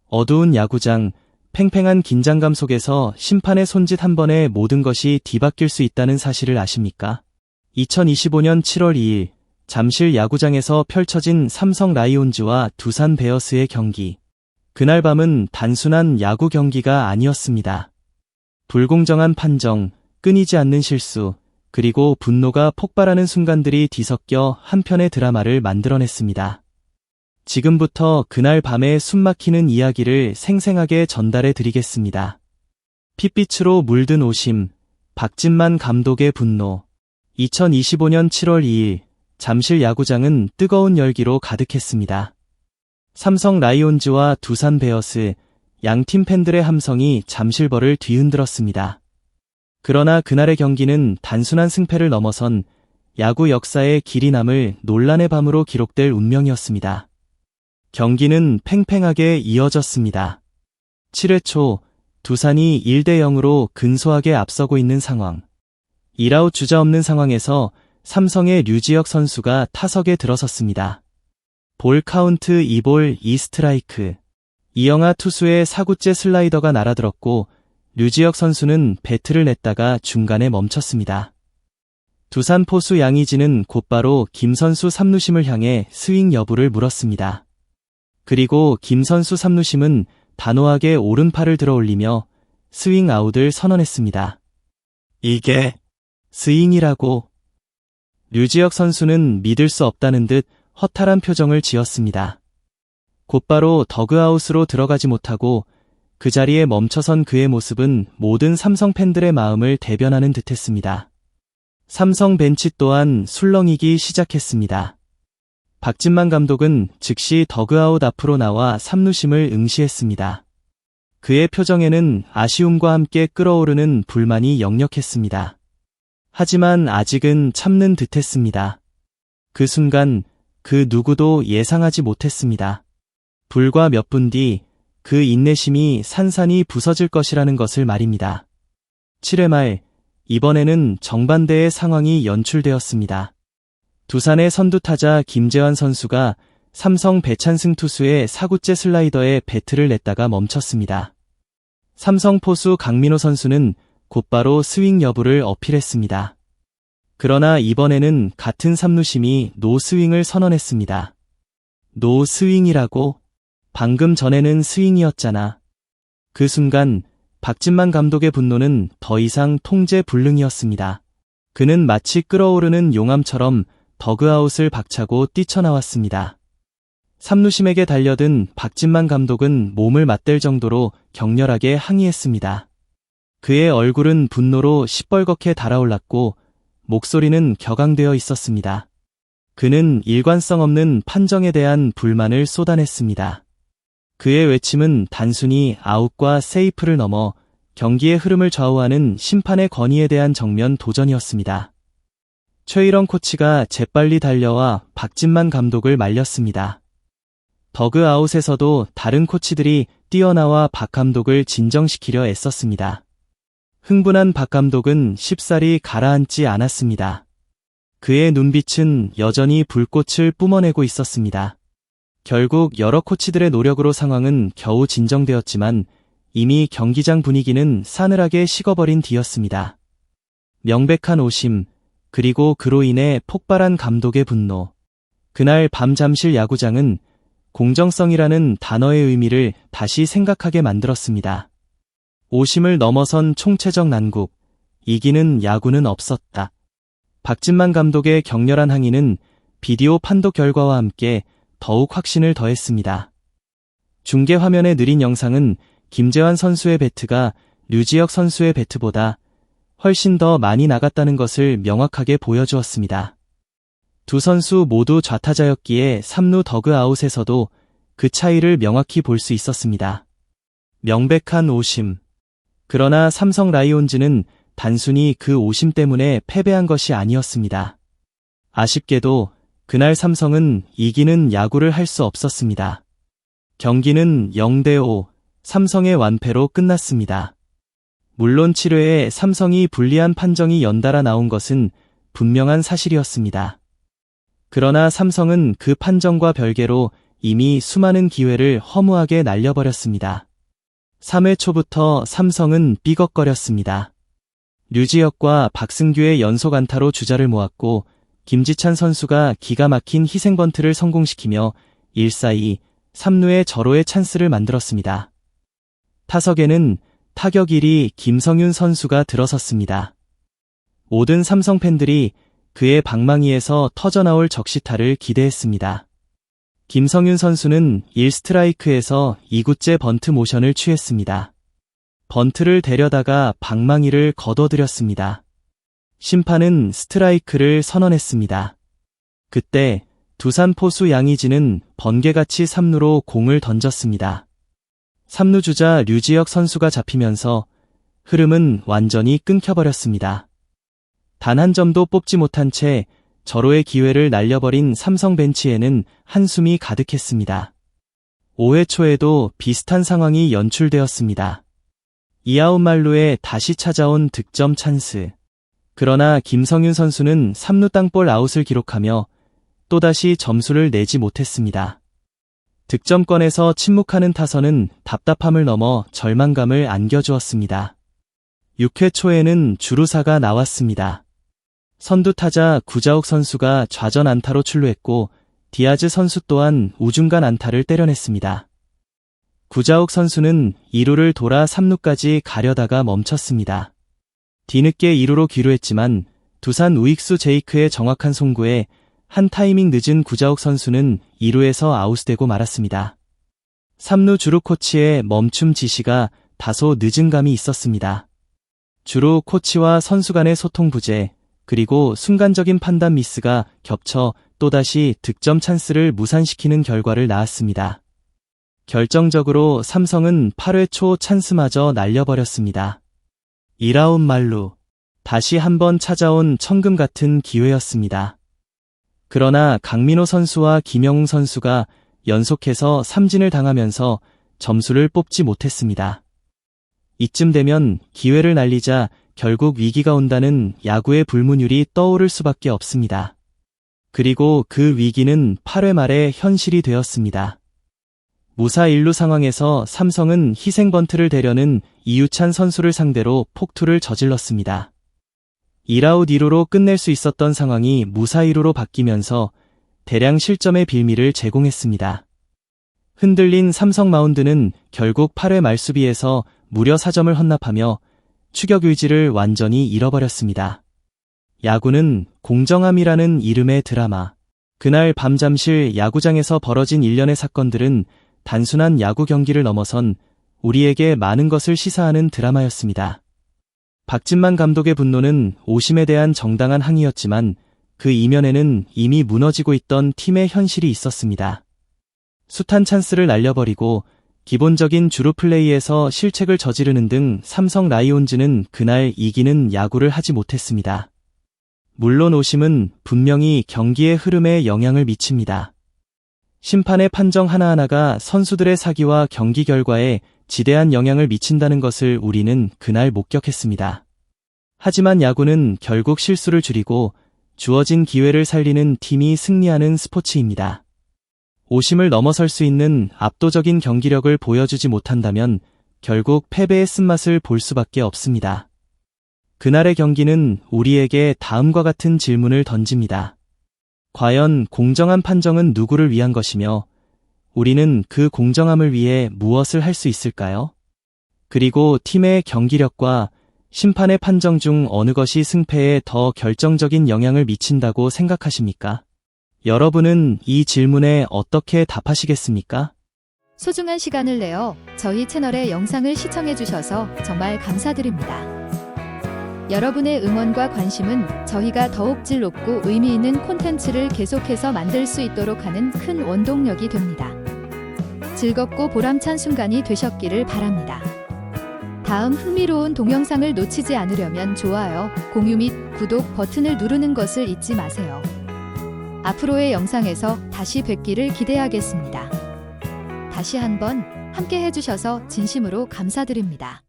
어두운 야구장, 팽팽한 긴장감 속에서 심판의 손짓 한 번에 모든 것이 뒤바뀔 수 있다는 사실을 아십니까? 2025년 7월 2일, 잠실 야구장에서 펼쳐진 삼성 라이온즈와 두산 베어스의 경기. 그날 밤은 단순한 야구 경기가 아니었습니다. 불공정한 판정, 끊이지 않는 실수, 그리고 분노가 폭발하는 순간들이 뒤섞여 한 편의 드라마를 만들어냈습니다. 지금부터 그날 밤의 숨막히는 이야기를 생생하게 전달해 드리겠습니다. 핏빛으로 물든 오심, 박진만 감독의 분노. 2025년 7월 2일, 잠실 야구장은 뜨거운 열기로 가득했습니다. 삼성 라이온즈와 두산 베어스, 양팀 팬들의 함성이 잠실벌을 뒤흔들었습니다. 그러나 그날의 경기는 단순한 승패를 넘어선 야구 역사에 길이 남을 논란의 밤으로 기록될 운명이었습니다. 경기는 팽팽하게 이어졌습니다. 7회 초, 두산이 1대 0으로 근소하게 앞서고 있는 상황. 1아웃 주자 없는 상황에서 삼성의 류지혁 선수가 타석에 들어섰습니다. 볼 카운트 2볼 2스트라이크. 이영하 투수의 사구째 슬라이더가 날아들었고 류지혁 선수는 배트를 냈다가 중간에 멈췄습니다. 두산 포수 양의지는 곧바로 김 선수 삼루심을 향해 스윙 여부를 물었습니다. 그리고 김 선수 삼루심은 단호하게 오른팔을 들어 올리며 스윙 아웃을 선언했습니다. 이게 스윙이라고. 류지혁 선수는 믿을 수 없다는 듯 허탈한 표정을 지었습니다. 곧바로 더그아웃으로 들어가지 못하고 그 자리에 멈춰선 그의 모습은 모든 삼성 팬들의 마음을 대변하는 듯했습니다. 삼성 벤치 또한 술렁이기 시작했습니다. 박진만 감독은 즉시 더그아웃 앞으로 나와 삼루심을 응시했습니다. 그의 표정에는 아쉬움과 함께 끓어오르는 불만이 역력했습니다. 하지만 아직은 참는 듯했습니다. 그 순간 그 누구도 예상하지 못했습니다. 불과 몇 분 뒤 그 인내심이 산산이 부서질 것이라는 것을 말입니다. 7회 말, 이번에는 정반대의 상황이 연출되었습니다. 두산의 선두타자 김재환 선수가 삼성 배찬승 투수의 사구째 슬라이더에 배트를 냈다가 멈췄습니다. 삼성 포수 강민호 선수는 곧바로 스윙 여부를 어필했습니다. 그러나 이번에는 같은 삼루심이 노스윙을 선언했습니다. 노스윙이라고? 방금 전에는 스윙이었잖아. 그 순간 박진만 감독의 분노는 더 이상 통제 불능이었습니다. 그는 마치 끓어오르는 용암처럼 더그아웃을 박차고 뛰쳐나왔습니다. 삼루심에게 달려든 박진만 감독은 몸을 맞댈 정도로 격렬하게 항의했습니다. 그의 얼굴은 분노로 시뻘겋게 달아올랐고 목소리는 격앙되어 있었습니다. 그는 일관성 없는 판정에 대한 불만을 쏟아냈습니다. 그의 외침은 단순히 아웃과 세이프를 넘어 경기의 흐름을 좌우하는 심판의 권위에 대한 정면 도전이었습니다. 최일원 코치가 재빨리 달려와 박진만 감독을 말렸습니다. 더그아웃에서도 다른 코치들이 뛰어나와 박 감독을 진정시키려 애썼습니다. 흥분한 박 감독은 쉽사리 가라앉지 않았습니다. 그의 눈빛은 여전히 불꽃을 뿜어내고 있었습니다. 결국 여러 코치들의 노력으로 상황은 겨우 진정되었지만 이미 경기장 분위기는 싸늘하게 식어버린 뒤였습니다. 명백한 오심, 그리고 그로 인해 폭발한 감독의 분노. 그날 밤 잠실 야구장은 공정성이라는 단어의 의미를 다시 생각하게 만들었습니다. 오심을 넘어선 총체적 난국, 이기는 야구는 없었다. 박진만 감독의 격렬한 항의는 비디오 판독 결과와 함께 더욱 확신을 더했습니다. 중계 화면에 느린 영상은 김재환 선수의 배트가 류지혁 선수의 배트보다 훨씬 더 많이 나갔다는 것을 명확하게 보여주었습니다. 두 선수 모두 좌타자였기에 3루 더그아웃에서도 그 차이를 명확히 볼 수 있었습니다. 명백한 오심. 그러나 삼성 라이온즈는 단순히 그 오심 때문에 패배한 것이 아니었습니다. 아쉽게도 그날 삼성은 이기는 야구를 할 수 없었습니다. 경기는 0대5, 삼성의 완패로 끝났습니다. 물론 7회에 삼성이 불리한 판정이 연달아 나온 것은 분명한 사실이었습니다. 그러나 삼성은 그 판정과 별개로 이미 수많은 기회를 허무하게 날려버렸습니다. 3회 초부터 삼성은 삐걱거렸습니다. 류지혁과 박승규의 연속 안타로 주자를 모았고 김지찬 선수가 기가 막힌 희생번트를 성공시키며 1-4-2, 3루의 절호의 찬스를 만들었습니다. 타석에는 타격 1위 김성윤 선수가 들어섰습니다. 모든 삼성 팬들이 그의 방망이에서 터져나올 적시타를 기대했습니다. 김성윤 선수는 1스트라이크에서 2구째 번트 모션을 취했습니다. 번트를 데려다가 방망이를 걷어들였습니다. 심판은 스트라이크를 선언했습니다. 그때 두산 포수 양의지는 번개같이 3루로 공을 던졌습니다. 3루 주자 류지혁 선수가 잡히면서 흐름은 완전히 끊겨버렸습니다. 단 한 점도 뽑지 못한 채 절호의 기회를 날려버린 삼성 벤치에는 한숨이 가득했습니다. 5회 초에도 비슷한 상황이 연출되었습니다. 2아웃 만루에 다시 찾아온 득점 찬스. 그러나 김성윤 선수는 3루 땅볼 아웃을 기록하며 또다시 점수를 내지 못했습니다. 득점권에서 침묵하는 타선은 답답함을 넘어 절망감을 안겨주었습니다. 6회 초에는 주루사가 나왔습니다. 선두타자 구자욱 선수가 좌전 안타로 출루했고 디아즈 선수 또한 우중간 안타를 때려냈습니다. 구자욱 선수는 2루를 돌아 3루까지 가려다가 멈췄습니다. 뒤늦게 2루로 귀루했지만 두산 우익수 제이크의 정확한 송구에 한 타이밍 늦은 구자욱 선수는 2루에서 아웃되고 말았습니다. 3루 주루 코치의 멈춤 지시가 다소 늦은 감이 있었습니다. 주루 코치와 선수 간의 소통 부재, 그리고 순간적인 판단 미스가 겹쳐 또다시 득점 찬스를 무산시키는 결과를 낳았습니다. 결정적으로 삼성은 8회 초 찬스마저 날려버렸습니다. 1아웃 만루, 다시 한번 찾아온 천금 같은 기회였습니다. 그러나 강민호 선수와 김영웅 선수가 연속해서 삼진을 당하면서 점수를 뽑지 못했습니다. 이쯤 되면 기회를 날리자 결국 위기가 온다는 야구의 불문율이 떠오를 수밖에 없습니다. 그리고 그 위기는 8회 말에 현실이 되었습니다. 무사 1루 상황에서 삼성은 희생번트를 대려는 이유찬 선수를 상대로 폭투를 저질렀습니다. 1아웃 2루로 끝낼 수 있었던 상황이 무사 2루로 바뀌면서 대량 실점의 빌미를 제공했습니다. 흔들린 삼성 마운드는 결국 8회 말수비에서 무려 4점을 헌납하며 추격 의지를 완전히 잃어버렸습니다. 야구는 공정함이라는 이름의 드라마. 그날 밤 잠실 야구장에서 벌어진 일련의 사건들은 단순한 야구 경기를 넘어선 우리에게 많은 것을 시사하는 드라마였습니다. 박진만 감독의 분노는 오심에 대한 정당한 항의였지만 그 이면에는 이미 무너지고 있던 팀의 현실이 있었습니다. 숱한 찬스를 날려버리고 기본적인 주루 플레이에서 실책을 저지르는 등 삼성 라이온즈는 그날 이기는 야구를 하지 못했습니다. 물론 오심은 분명히 경기의 흐름에 영향을 미칩니다. 심판의 판정 하나하나가 선수들의 사기와 경기 결과에 지대한 영향을 미친다는 것을 우리는 그날 목격했습니다. 하지만 야구는 결국 실수를 줄이고 주어진 기회를 살리는 팀이 승리하는 스포츠입니다. 오심을 넘어설 수 있는 압도적인 경기력을 보여주지 못한다면 결국 패배의 쓴맛을 볼 수밖에 없습니다. 그날의 경기는 우리에게 다음과 같은 질문을 던집니다. 과연 공정한 판정은 누구를 위한 것이며 우리는 그 공정함을 위해 무엇을 할 수 있을까요? 그리고 팀의 경기력과 심판의 판정 중 어느 것이 승패에 더 결정적인 영향을 미친다고 생각하십니까? 여러분은 이 질문에 어떻게 답하시겠습니까? 소중한 시간을 내어 저희 채널의 영상을 시청해주셔서 정말 감사드립니다. 여러분의 응원과 관심은 저희가 더욱 질 높고 의미 있는 콘텐츠를 계속해서 만들 수 있도록 하는 큰 원동력이 됩니다. 즐겁고 보람찬 순간이 되셨기를 바랍니다. 다음 흥미로운 동영상을 놓치지 않으려면 좋아요, 공유 및 구독 버튼을 누르는 것을 잊지 마세요. 앞으로의 영상에서 다시 뵙기를 기대하겠습니다. 다시 한번 함께 해주셔서 진심으로 감사드립니다.